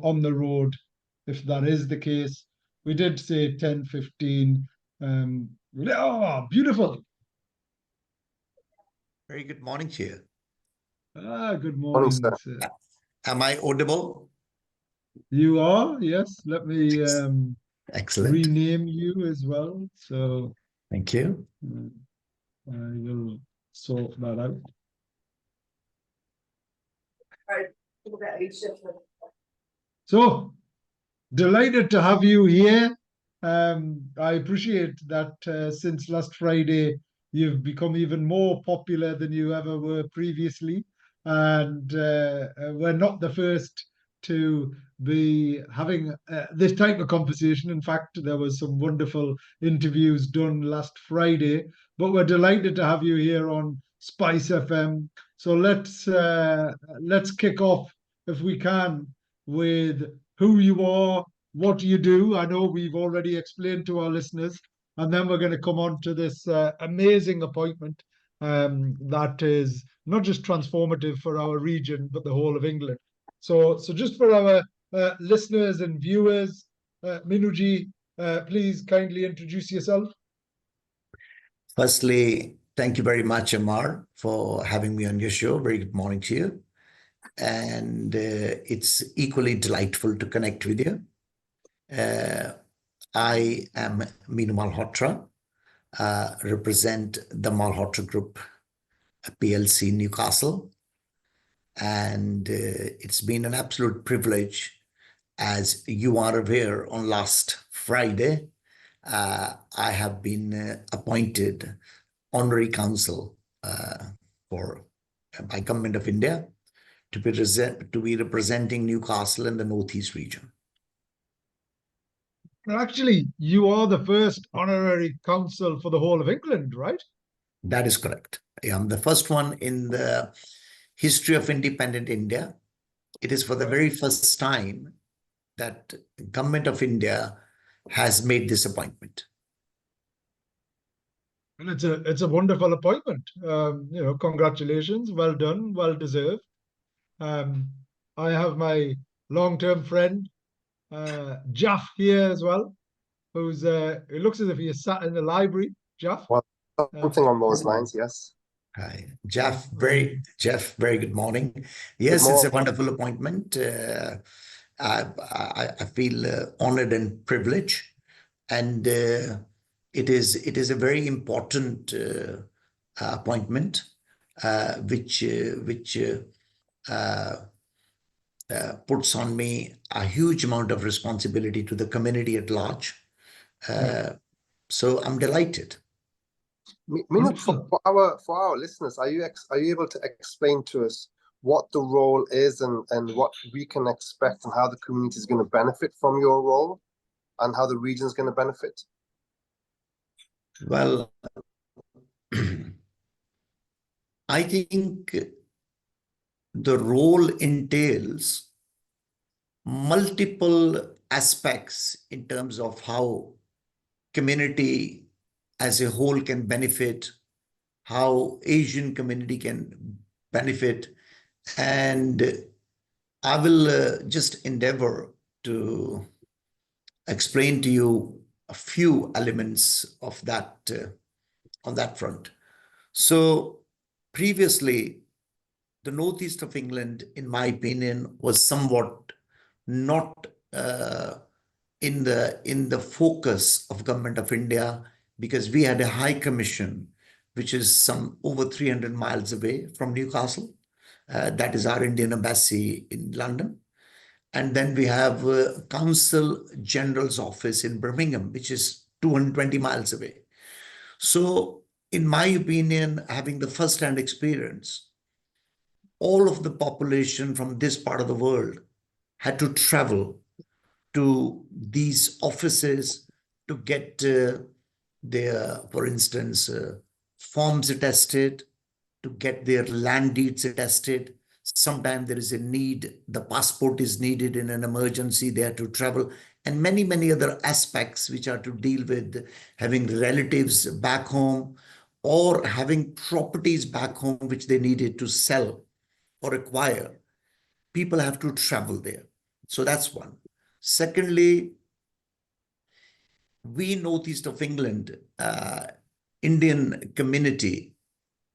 on the road, if that is the case. We did say 10:15. Oh, beautiful. Very good morning to you. Good Morning, morning, sir. sir. Am I audible? You are, yes. Let me Excellent. rename you as well. So Thank you. I will sort that out. So delighted to have you here. I appreciate that since last Friday, you've become even more popular than you ever were previously. And we're not the first to be having this type of conversation. In fact, there was some wonderful interviews done last Friday, but we're delighted to have you here on Spice FM. So let's kick off, if we can, with who you are, what do you do? I know we've already explained to our listeners, and then we're going to come on to this amazing appointment that is not just transformative for our region, but the whole of England. So just for our listeners and viewers, Meenu, please kindly introduce yourself. Firstly, thank you very much, Ammar, for having me on your show. Very good morning to you. And it's equally delightful to connect with you. I am Meeni Malhotra, represent the Molhotra Group PLC Newcastle. And it's been an absolute privilege. As you are aware, on last Friday, I have been appointed Honorary Consul by Government of India to be representing Newcastle in the Northeast region. Actually, you are the first honorary consul for the whole of England, right? That is correct. I am the first one in the history of independent India. It is for the very first time that Government of India has made this appointment. And it's a wonderful appointment. Congratulations, well done, well deserved. I have my long-term friend Jalf here as well, who's it looks as if he is sat in the library. Jalf. Well, something on those lines, yes. Hi, Jalf. Very good morning. Yes, Good it's a morning. wonderful appointment. I feel honored and privileged, and it is a very important appointment, which puts on me a huge amount of responsibility to the community at large. So I'm delighted. Meenu, for our listeners, are you able to explain to us what the role is and what we can expect and how the community is going to benefit from your role and how the region is going to benefit? Well, I think the role entails multiple aspects in terms of how community as a whole can benefit, how Asian community can benefit, and I will just endeavor to explain to you a few elements of that on that front. So previously, the northeast of England, in my opinion, was somewhat not in the focus of Government of India, because we had a High Commission, which is some over 300 miles away from Newcastle. That is our Indian Embassy in London. And then we have Consul General's office in Birmingham, which is 220 miles away. So in my opinion, having the first-hand experience, all of the population from this part of the world had to travel to these offices to get their, for instance, forms attested, to get their land deeds attested. Sometimes there is a need, the passport is needed in an emergency, they have to travel, and many, many other aspects which are to deal with having relatives back home or having properties back home which they needed to sell or acquire. People have to travel there. So that's one. Secondly, we northeast of England, Indian community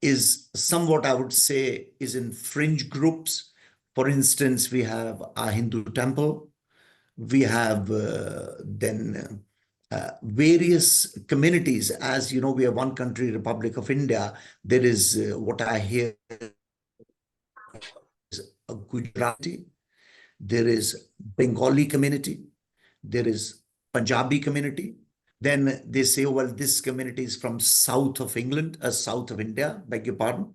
is somewhat, I would say, is in fringe groups. For instance, we have a Hindu temple. We have then various communities. As you know, we are one country, Republic of India. There is what I hear is a Gujarati, there is Bengali community, there is Punjabi community. Then they say, oh, well, this community is from south of England, south of India, beg your pardon.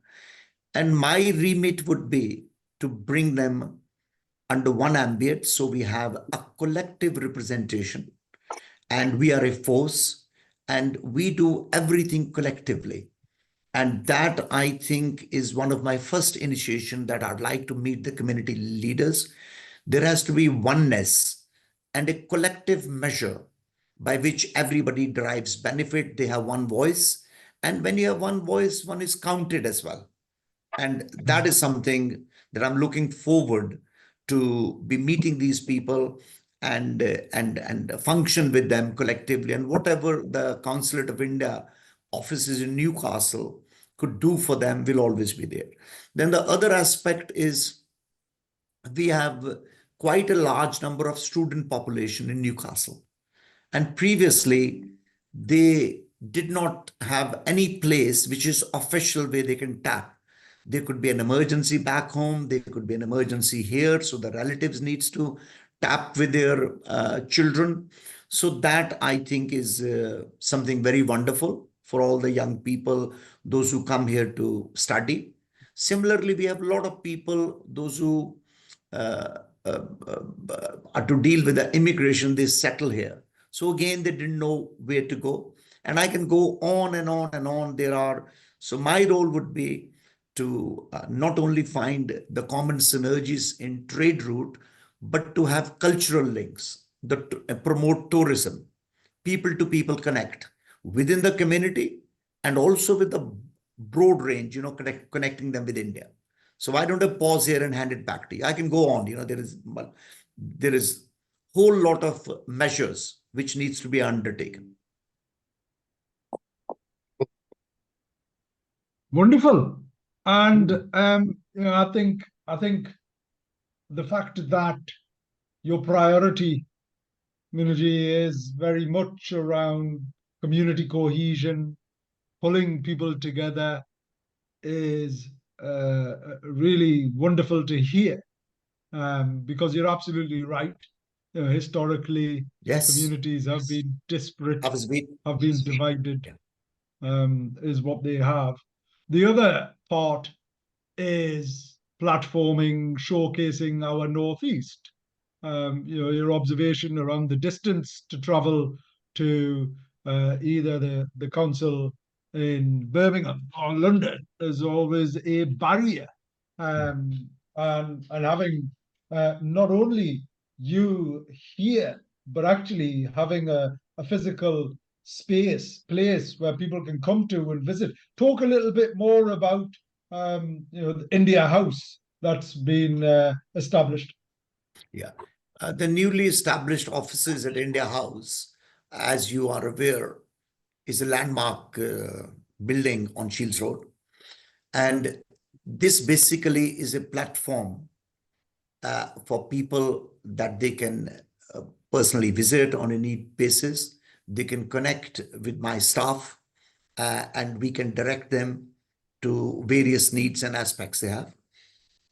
And my remit would be to bring them under one ambit. So we have a collective representation and we are a force and we do everything collectively. And that, I think, is one of my first initiation that I'd like to meet the community leaders. There has to be oneness and a collective measure by which everybody derives benefit. They have one voice. And when you have one voice, one is counted as well. And that is something that I'm looking forward to be meeting these people and function with them collectively. And whatever the Consulate of India offices in Newcastle could do for them will always be there. Then the other aspect is we have quite a large number of student population in Newcastle. And previously, they did not have any place which is official where they can tap. There could be an emergency back home. There could be an emergency here. So the relatives needs to tap with their children. So that, I think, is something very wonderful for all the young people, those who come here to study. Similarly, we have a lot of people, those who are to deal with the immigration, they settle here. So again, they didn't know where to go. And I can go on and on and on. So my role would be to not only find the common synergies in trade route, but to have cultural links, promote tourism, people to people connect within the community and also with the broad range, connecting them with India. So why don't I pause here and hand it back to you? I can go on. There is whole lot of measures which needs to be undertaken. Wonderful. And I think the fact that your priority, Minuji, is very much around community cohesion, pulling people together is really wonderful to hear. Because you're absolutely right. Historically, Yes. communities have been disparate, have been divided, Yeah. is what they have. The other part is platforming, showcasing our Northeast. Your observation around the distance to travel to either the council in Birmingham or London is always a barrier. And having not only you here, but actually having a physical place where people can come to and visit. Talk a little bit more about the India House that's been established. Yeah. The newly established offices at India House, as you are aware, is a landmark building on Shields Road. And this basically is a platform for people that they can personally visit on a need basis. They can connect with my staff and we can direct them to various needs and aspects they have.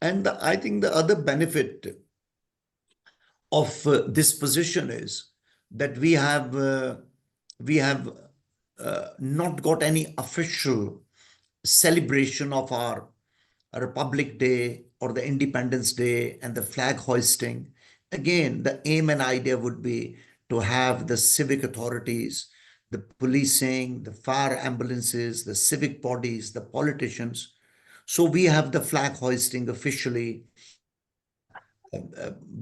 And I think the other benefit of this position is that we have not got any official celebration of our Republic Day or the Independence Day and the flag hoisting. Again, the aim and idea would be to have the civic authorities, the policing, the fire ambulances, the civic bodies, the politicians. So we have the flag hoisting officially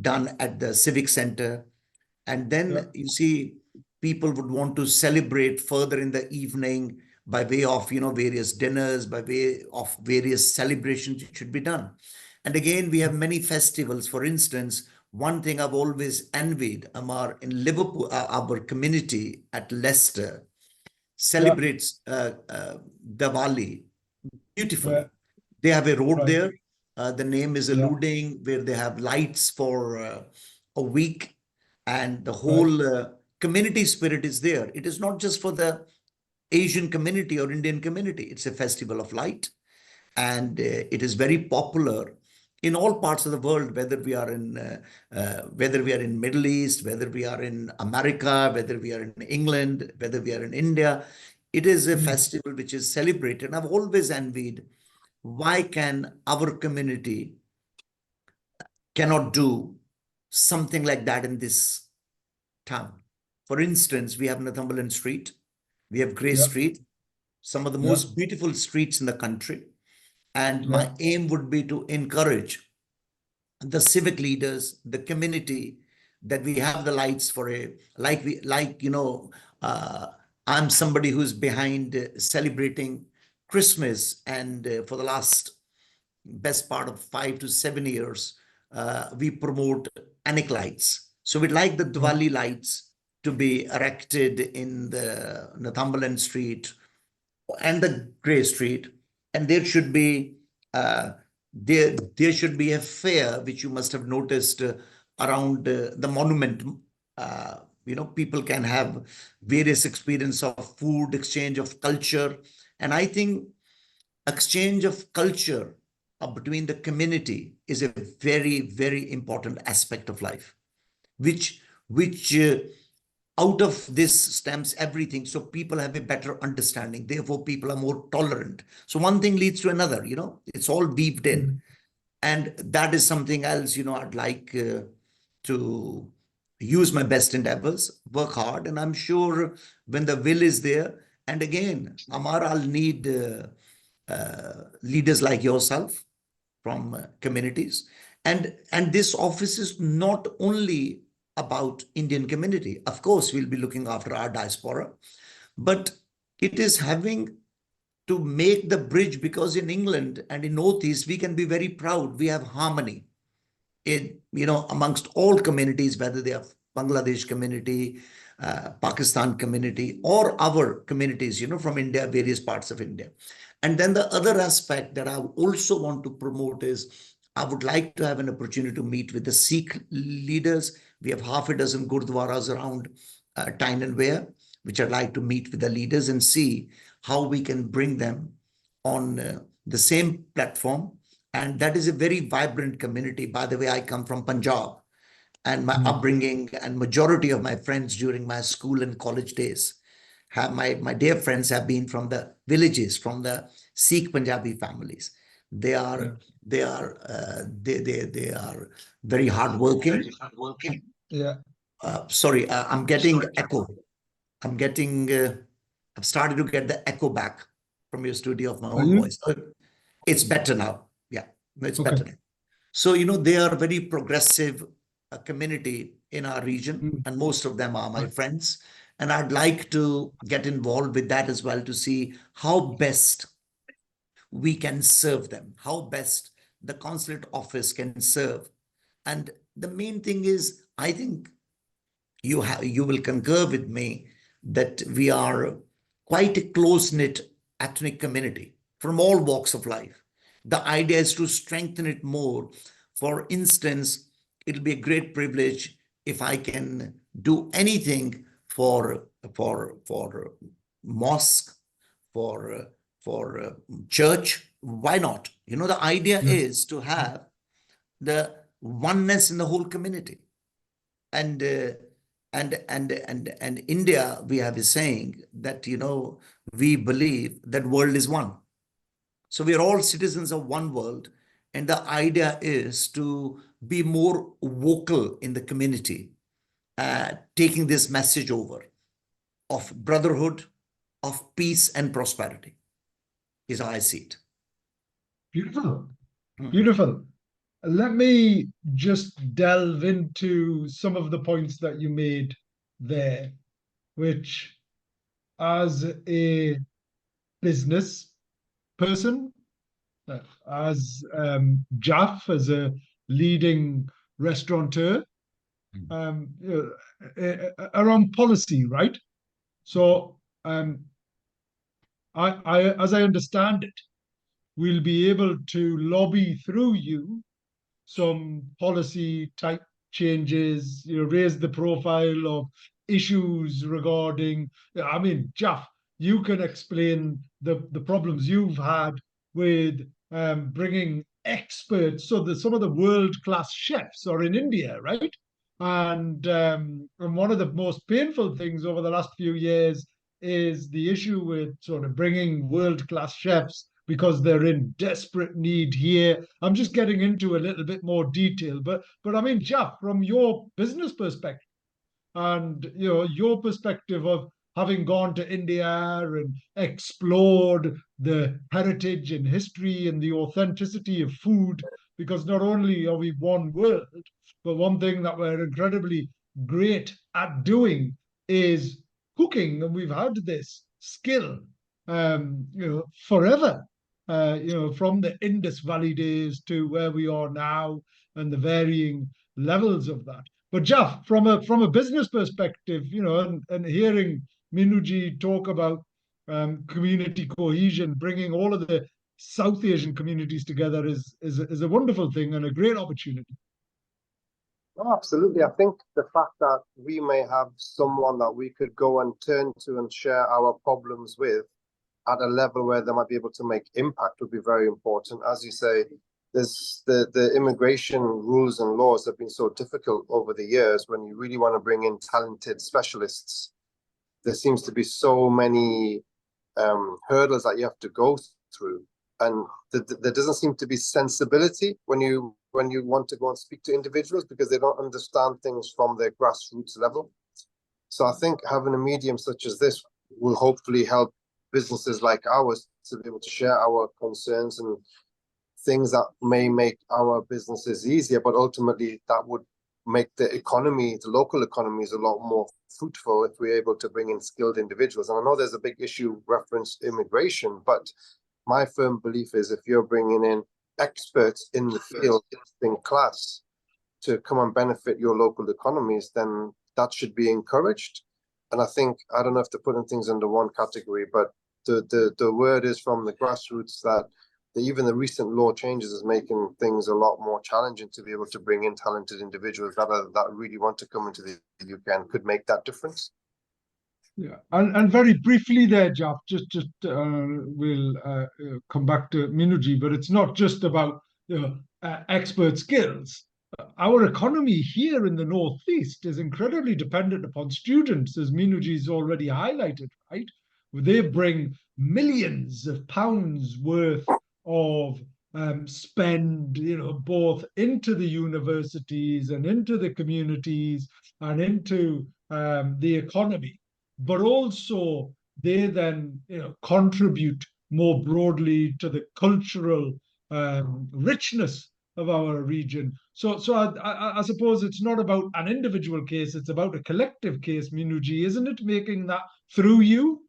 done at the civic center. And then you see people would want to celebrate further in the evening by way of, various dinners, by way of various celebrations it should be done. And again, we have many festivals. For instance, one thing I've always envied, Ammar, in Liverpool, our community at Leicester celebrates Diwali beautifully. Yeah. They have a road Right. there. The name is Yeah. alluding where they have lights for a week, and the Right. whole community spirit is there. It is not just for the Asian community or Indian community. It's a festival of light, and it is very popular in all parts of the world, whether we are in Middle East, whether we are in America, whether we are in England, whether we are in India. It is a festival which is celebrated. I've always envied, why can our community cannot do something like that in this town? For instance, we have Northumberland Street, we have Grey Yeah. Street, some of the Yeah. most beautiful streets in the country. And my Yeah. aim would be to encourage the civic leaders, the community, that we have the lights for I'm somebody who's behind celebrating Christmas, and for the last best part of 5 to 7 years, we promote Anik lights. So we'd like the Diwali lights to be erected in the Northumberland Street and the Grey Street, and there should be there should be a fair, which you must have noticed around the monument. People can have various experience of food, exchange of culture, and I think exchange of culture between the community is a very, very important aspect of life, which out of this stems everything. So people have a better understanding, therefore people are more tolerant. So one thing leads to another, it's all weaved in. And that is something else, I'd like to use my best endeavors, work hard, and I'm sure when the will is there. And again, Ammar, I'll need leaders like yourself from communities. And this office is not only about Indian community. Of course, we'll be looking after our diaspora, but it is having to make the bridge, because in England and in Northeast, we can be very proud. We have harmony amongst all communities, whether they are Bangladesh community, Pakistan community, or our communities, from India, various parts of India. And then the other aspect that I also want to promote is, I would like to have an opportunity to meet with the Sikh leaders. We have half a dozen gurdwaras around Tyne and Wear, which I'd like to meet with the leaders and see how we can bring them on the same platform. And that is a very vibrant community. By the way, I come from Punjab, and my upbringing and majority of my friends during my school and college days my dear friends have been from the villages, from the Sikh Punjabi families. They are they are very hardworking. Yeah. Sorry, I'm getting echo. I'm getting. I've started to get the echo back from your studio of my Are own you? voice. But it's better now. Yeah, it's Okay. better now. So they are very progressive community in our region, and most of them are my friends. And I'd like to get involved with that as well, to see how best we can serve them, how best the consulate office can serve. And the main thing is, I think you will concur with me that we are quite a close-knit ethnic community from all walks of life. The idea is to strengthen it more. For instance, it'll be a great privilege if I can do anything for mosque, for church. Why not? The idea is to have the oneness in the whole community. And and India, we have a saying that we believe that world is one. So we are all citizens of one world, and the idea is to be more vocal in the community, taking this message over of brotherhood, of peace and prosperity, is how I see it. Beautiful. Beautiful. Let me just delve into some of the points that you made there, which, as a business person, as Jaff, as a leading restaurateur, around policy, right? So as I understand it, we'll be able to lobby through you some policy type changes, raise the profile of issues regarding, I mean, Jaff, you can explain the problems you've had with bringing experts. So some of the world-class chefs are in India, right? And one of the most painful things over the last few years is the issue with sort of bringing world-class chefs because they're in desperate need here. I'm just getting into a little bit more detail, but I mean, Jeff, from your business perspective and your perspective of having gone to India and explored the heritage and history and the authenticity of food, because not only are we one world, but one thing that we're incredibly great at doing is cooking, and we've had this skill, forever. From the Indus Valley days to where we are now, and the varying levels of that. But Jeff, from a business perspective, and hearing Minuji talk about community cohesion, bringing all of the South Asian communities together is a wonderful thing and a great opportunity. Oh, absolutely. I think the fact that we may have someone that we could go and turn to and share our problems with at a level where they might be able to make impact would be very important. As you say, there's the immigration rules and laws have been so difficult over the years. When you really want to bring in talented specialists, there seems to be so many hurdles that you have to go through, and there doesn't seem to be sensibility when you want to go and speak to individuals, because they don't understand things from their grassroots level. So I think having a medium such as this will hopefully help businesses like ours to be able to share our concerns and things that may make our businesses easier, but ultimately that would make the economy, the local economies, a lot more fruitful if we're able to bring in skilled individuals. And I know there's a big issue reference immigration, but my firm belief is if you're bringing in experts in the field in class to come and benefit your local economies, then that should be encouraged. And I think, I don't know if they're putting things under one category, but the word is from the grassroots that even the recent law changes is making things a lot more challenging to be able to bring in talented individuals that really want to come into the UK and could make that difference. Yeah, and very briefly there, Jeff, we'll come back to Minuji, but it's not just about expert skills. Our economy here in the Northeast is incredibly dependent upon students, as Minuji's already highlighted, right? They bring millions of pounds worth of spend, both into the universities and into the communities and into the economy. But also they then contribute more broadly to the cultural richness of our region. So I suppose it's not about an individual case, it's about a collective case, Minuji, isn't it? Making that through you?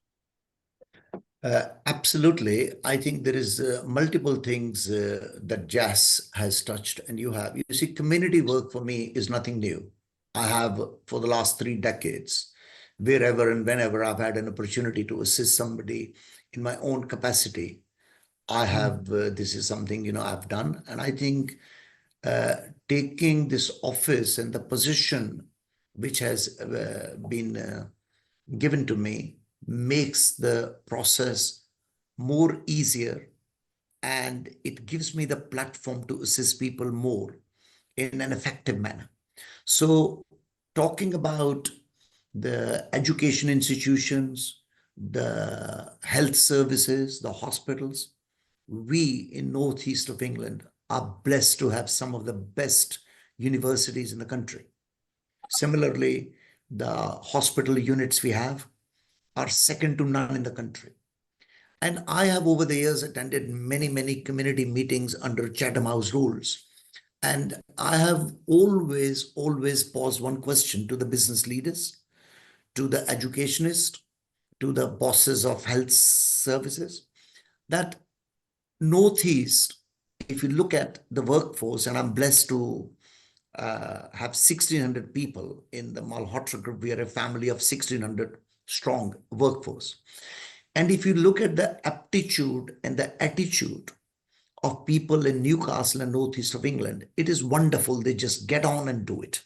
Absolutely. I think there is multiple things that Jas has touched and you have. You see, community work for me is nothing new. I have for the last 3 decades. Wherever and whenever I've had an opportunity to assist somebody in my own capacity, I have, this is something, I've done. And I think taking this office and the position which has been given to me makes the process more easier, and it gives me the platform to assist people more in an effective manner. So talking about the education institutions, the health services, the hospitals, we in Northeast of England are blessed to have some of the best universities in the country. Similarly, the hospital units we have are second to none in the country. And I have over the years attended many, many community meetings under Chatham House rules. And I have always posed one question to the business leaders, to the educationists, to the bosses of health services, that Northeast, if you look at the workforce, and I'm blessed to have 1,600 people in the Malhotra group. We are a family of 1,600 strong workforce. And if you look at the aptitude and the attitude of people in Newcastle and northeast of England, it is wonderful. They just get on and do it.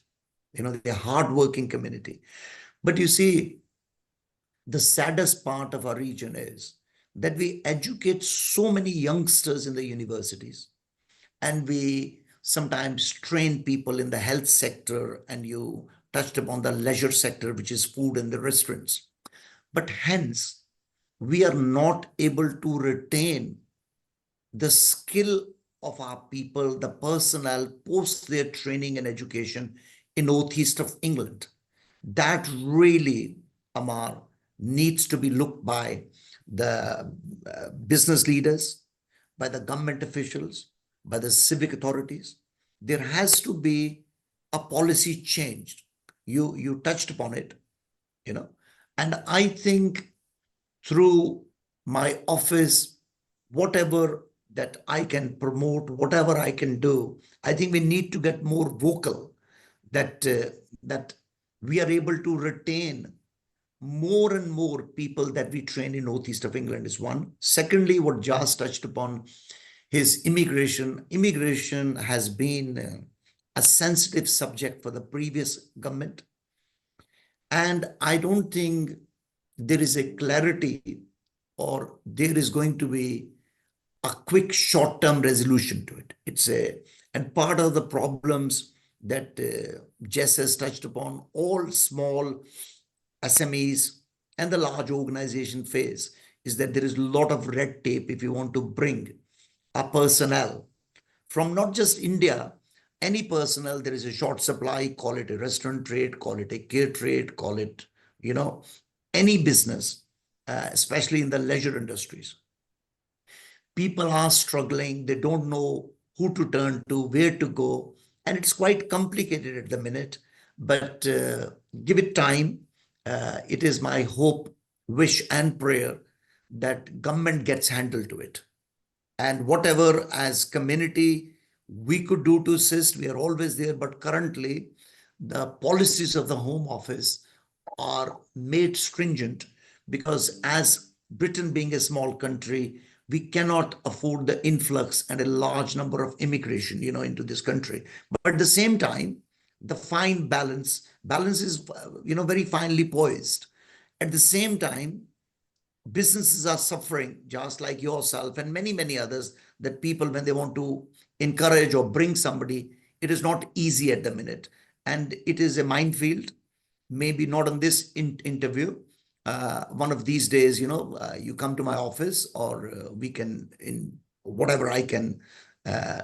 You know, they're a hardworking community. But you see, the saddest part of our region is that we educate so many youngsters in the universities, and we sometimes train people in the health sector, and you touched upon the leisure sector, which is food and the restaurants. But hence, we are not able to retain the skill of our people, the personnel post their training and education in northeast of England. That really, Ammar, needs to be looked by the business leaders, by the government officials, by the civic authorities. There has to be a policy change. You touched upon it, you know, and I think through my office, whatever that I can promote, whatever I can do, I think we need to get more vocal that that we are able to retain more and more people that we train in northeast of England is one. Secondly, what Jas touched upon, his immigration. Immigration has been a sensitive subject for the previous government. And I don't think there is a clarity or there is going to be a quick short-term resolution to it. And part of the problems that Jess has touched upon, all small SMEs and the large organization face, is that there is a lot of red tape if you want to bring a personnel from not just India, any personnel. There is a short supply, call it a restaurant trade, call it a care trade, call it, you know, any business, especially in the leisure industries. People are struggling. They don't know who to turn to, where to go. And it's quite complicated at the minute, but give it time. It is my hope, wish and prayer that government gets handle to it. And whatever as community we could do to assist, we are always there. But currently, the policies of the Home Office are made stringent because as Britain being a small country, we cannot afford the influx and a large number of immigration, you know, into this country. But at the same time, the fine balance is, you know, very finely poised. At the same time, businesses are suffering, just like yourself and many, many others, that people, when they want to encourage or bring somebody, it is not easy at the minute. And it is a minefield, maybe not on this interview. One of these days, you know, you come to my office or we can, in whatever I can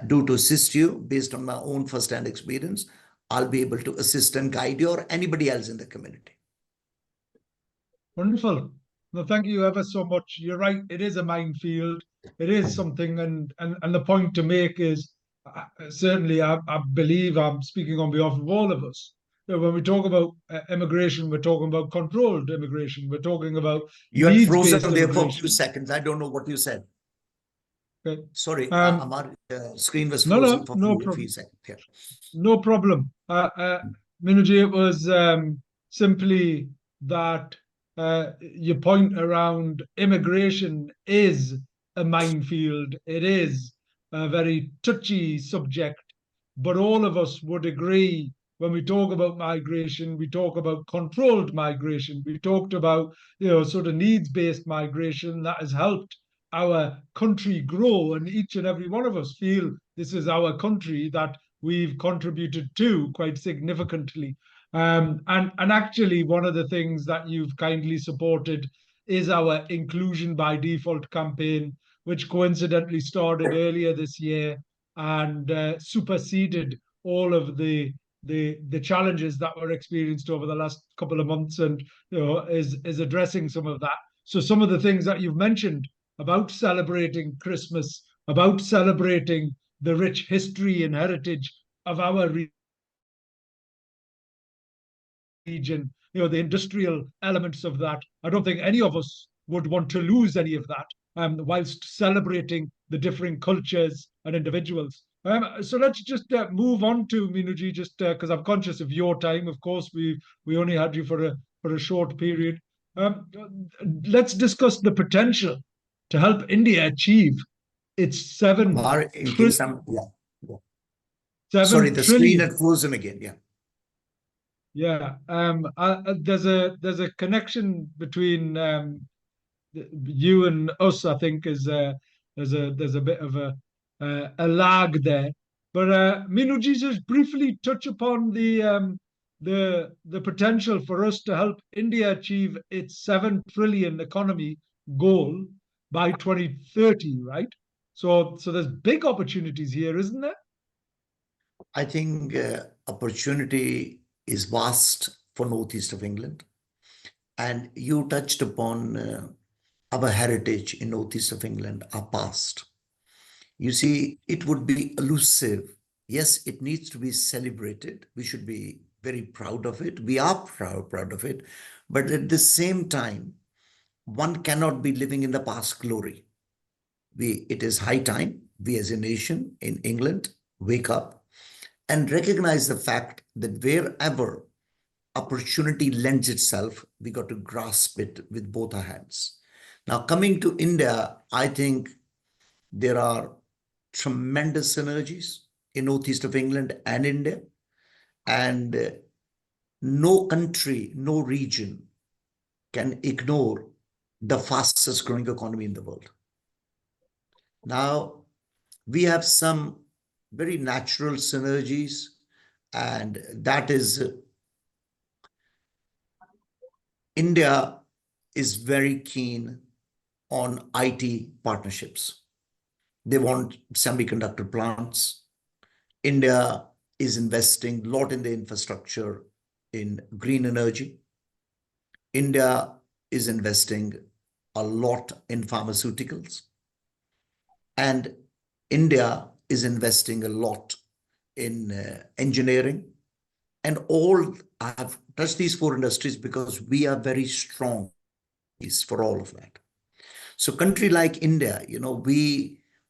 do to assist you based on my own first-hand experience, I'll be able to assist and guide you or anybody else in the community. Wonderful. No, thank you ever so much. You're right. It is a minefield. It is something, and the point to make is certainly I believe I'm speaking on behalf of all of us. You know, when we talk about immigration, we're talking about controlled immigration. We're talking about You had needs-based frozen there for a few immigration. seconds. I don't know what you said. Okay. Sorry, Um, Ammar, screen was no, frozen no, for no a problem. few seconds. Yeah. No problem. Minuji, it was simply that your point around immigration is a minefield. It is a very touchy subject, but all of us would agree when we talk about migration, we talk about controlled migration. We talked about, you know, sort of needs-based migration that has helped our country grow, and each and every one of us feel this is our country that we've contributed to quite significantly. And actually, one of the things that you've kindly supported is our Inclusion by Default campaign, which coincidentally started earlier this year and superseded all of the challenges that were experienced over the last couple of months, and you know is addressing some of that. So some of the things that you've mentioned about celebrating Christmas, about celebrating the rich history and heritage of our region, you know, the industrial elements of that. I don't think any of us would want to lose any of that, whilst celebrating the differing cultures and individuals. So let's just move on to Meenuji, just because I'm conscious of your time. Of course, we only had you for a short period. Let's discuss the potential to help India achieve its Ammar, in case I'm, yeah. Sorry, 7 the screen trillion. had frozen again. Yeah. Yeah. There's a connection between you and us. I think is there's a bit of a lag there. But Meenuji, just briefly touch upon the potential for us to help India achieve its 7 trillion economy goal by 2030, right? So there's big opportunities here, isn't there? I think opportunity is vast for northeast of England. And you touched upon our heritage in northeast of England, our past. You see, it would be elusive. Yes, it needs to be celebrated. We should be very proud of it. We are proud of it. But at the same time, one cannot be living in the past glory. It is high time we as a nation in England wake up and recognize the fact that wherever opportunity lends itself, we got to grasp it with both our hands. Now, coming to India, I think there are tremendous synergies in northeast of England and India, and no country, no region can ignore the fastest growing economy in the world. Now, we have some very natural synergies, and that is India is very keen on IT partnerships. They want semiconductor plants. India is investing a lot in the infrastructure in green energy. India is investing a lot in pharmaceuticals. And India is investing a lot in engineering. And all, I have touched these 4 industries because we are very strong for all of that. So country like India,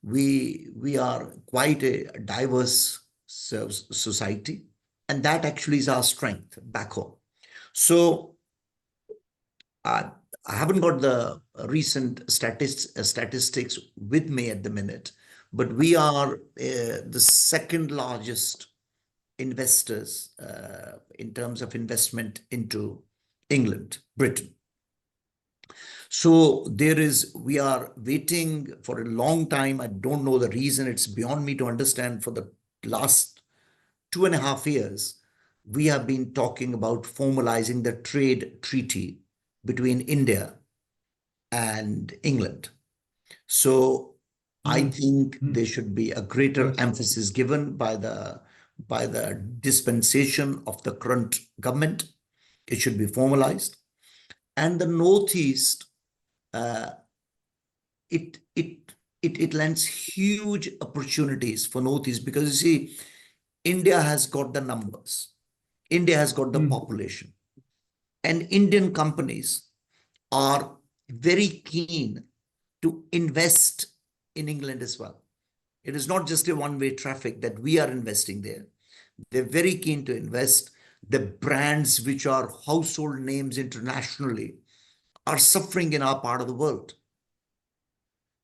we are quite a diverse society, and that actually is our strength back home. So I haven't got the recent statistics with me at the minute, but we are the second largest investors in terms of investment into England, Britain. So we are waiting for a long time. I don't know the reason. It's beyond me to understand. For the last 2.5 years, we have been talking about formalizing the trade treaty between India and England. So I think there should be a greater emphasis given by the dispensation of the current government. It should be formalized. And the Northeast, it lends huge opportunities for Northeast, because you see, India has got the numbers, India has got the population, and Indian companies are very keen to invest in England as well. It is not just a one-way traffic that we are investing there. They're very keen to invest. The brands which are household names internationally are suffering in our part of the world.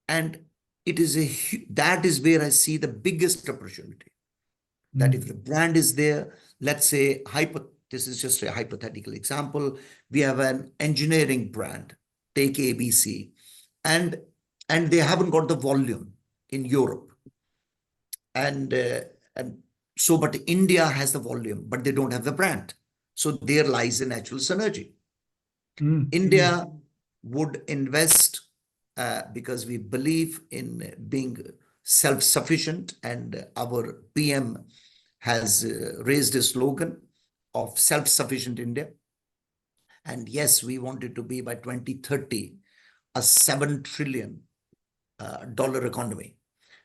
And that is where I see the biggest opportunity. That if the brand is there, let's say, this is just a hypothetical example, we have an engineering brand, take ABC, and they haven't got the volume in Europe. And so, but India has the volume, but they don't have the brand. So there lies a natural synergy. India would invest because we believe in being self-sufficient, and our PM has raised a slogan of self-sufficient India. And yes, we want it to be by 2030 a $7 trillion economy.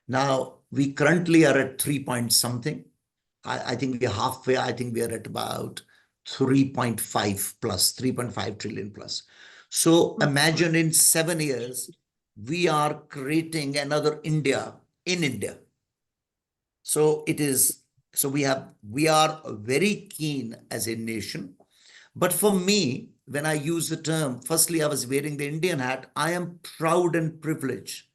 Now, we currently are at 3 point something. I think we're halfway. I think we are at about 3.5 plus, 3.5 trillion plus. So imagine in 7 years, we are creating another India in India. So it is, so we are very keen as a nation. But for me, when I use the term, firstly, I was wearing the Indian hat. I am proud and privileged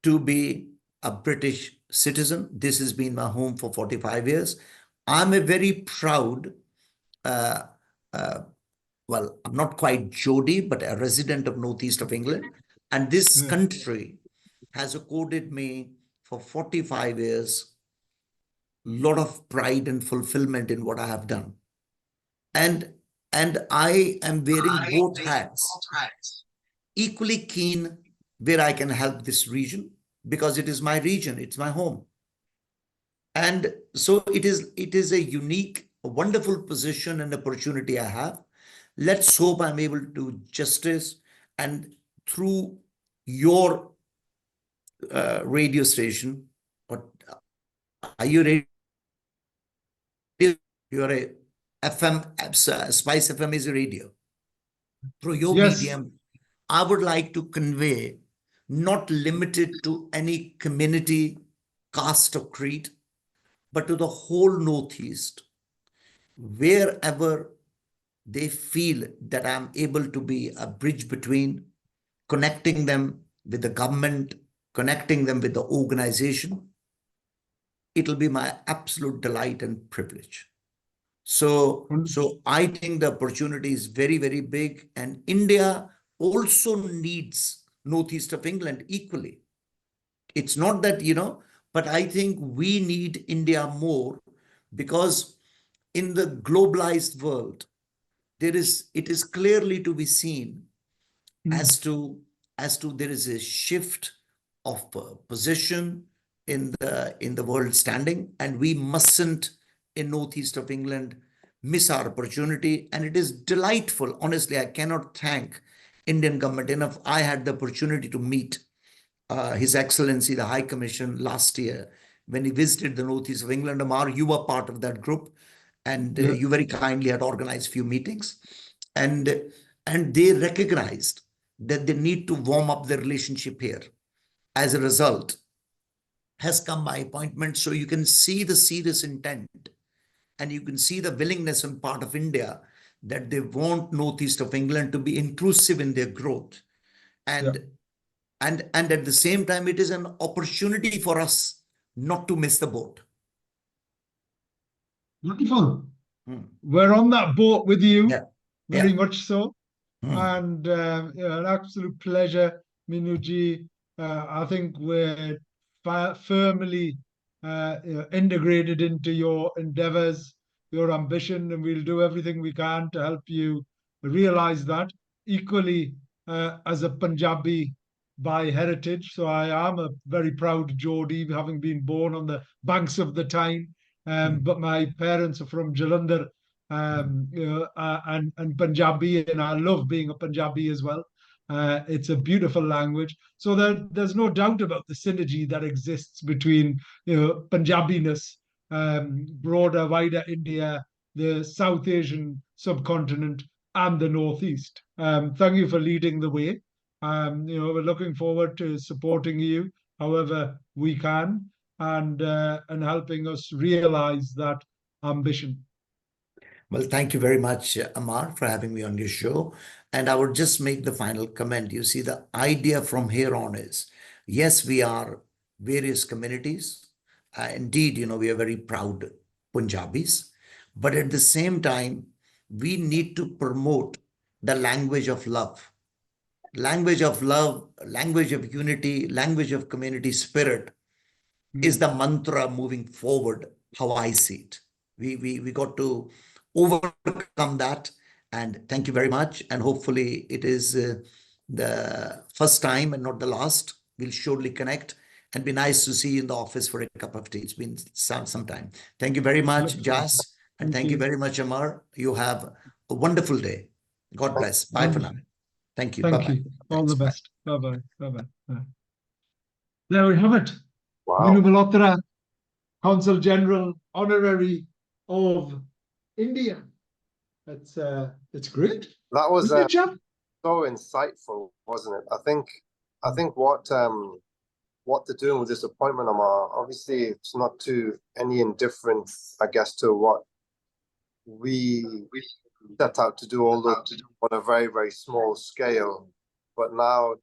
to be a British citizen. This has been my home for 45 years. I'm a very proud, uh, uh, well, I'm not quite Geordie, but a resident of Northeast of England. And this Yeah. country has accorded me for 45 years lot of pride and fulfillment in what I have done. And I am wearing both hats, equally keen where I can help this region because it is my region, it's my home. And so it is a unique, a wonderful position and opportunity I have. Let's hope I'm able to do justice, and through your radio station, or are you radio? You're a FM, Spice FM is a radio. Through your Yes. medium, I would like to convey, not limited to any community, caste or creed, but to the whole Northeast, wherever they feel that I'm able to be a bridge between, connecting them with the government, connecting them with the organization, it'll be my absolute delight and privilege. So I think the opportunity is very, very big, and India also needs Northeast of England equally. It's not that, but I think we need India more, because in the globalized world, it is clearly to be seen as to there is a shift of position in the world standing, and we mustn't, in Northeast of England, miss our opportunity. And it is delightful. Honestly, I cannot thank Indian government enough. I had the opportunity to meet His Excellency the High Commission last year when he visited the Northeast of England. Ammar, you were part of that group, and you very kindly had organized few meetings, and they recognized that they need to warm up the relationship here. As a result, has come my appointment. So you can see the serious intent, and you can see the willingness on part of India that they want Northeast of England to be inclusive in their growth. And at the same time, it is an opportunity for us not to miss the boat. Wonderful. We're on that boat with you, very much so. And an absolute pleasure, Meenuji. I think we're firmly integrated into your endeavors, your ambition, and we'll do everything we can to help you realize that. Equally, as a Punjabi by heritage, so I am a very proud Geordie, having been born on the banks of the Tyne. But my parents are from Jalandhar, and Punjabi, and I love being a Punjabi as well. It's a beautiful language. So there's no doubt about the synergy that exists between Punjabiness, broader, wider India, the South Asian subcontinent, and the Northeast. Thank you for leading the way. We're looking forward to supporting you however we can, and helping us realize that ambition. Well, thank you very much, Ammar, for having me on your show. And I would just make the final comment. You see, the idea from here on is, yes, we are various communities. Indeed, we are very proud Punjabis. But at the same time, we need to promote the language of love. Language of love, language of unity, language of community spirit is the mantra moving forward, how I see it. We got to overcome that. And thank you very much. And hopefully it is the first time and not the last. We'll surely connect, and be nice to see you in the office for a cup of tea. It's been some time. Thank you very much, Jas. And thank you very much, Ammar. You have a wonderful day. God bless. Bye for now. Thank you. Thank Bye-bye. you. All Thanks. the best. Bye-bye. Bye-bye. There we have it. Wow. Meenu Malhotra, Consul General Honorary of India. It's great. That was Wasn't it, chap? so insightful, wasn't it? I think what what they're doing with this appointment, Ammar. Obviously, it's not to any indifference, I guess, to what we set out to do, although on a very, very small scale. But now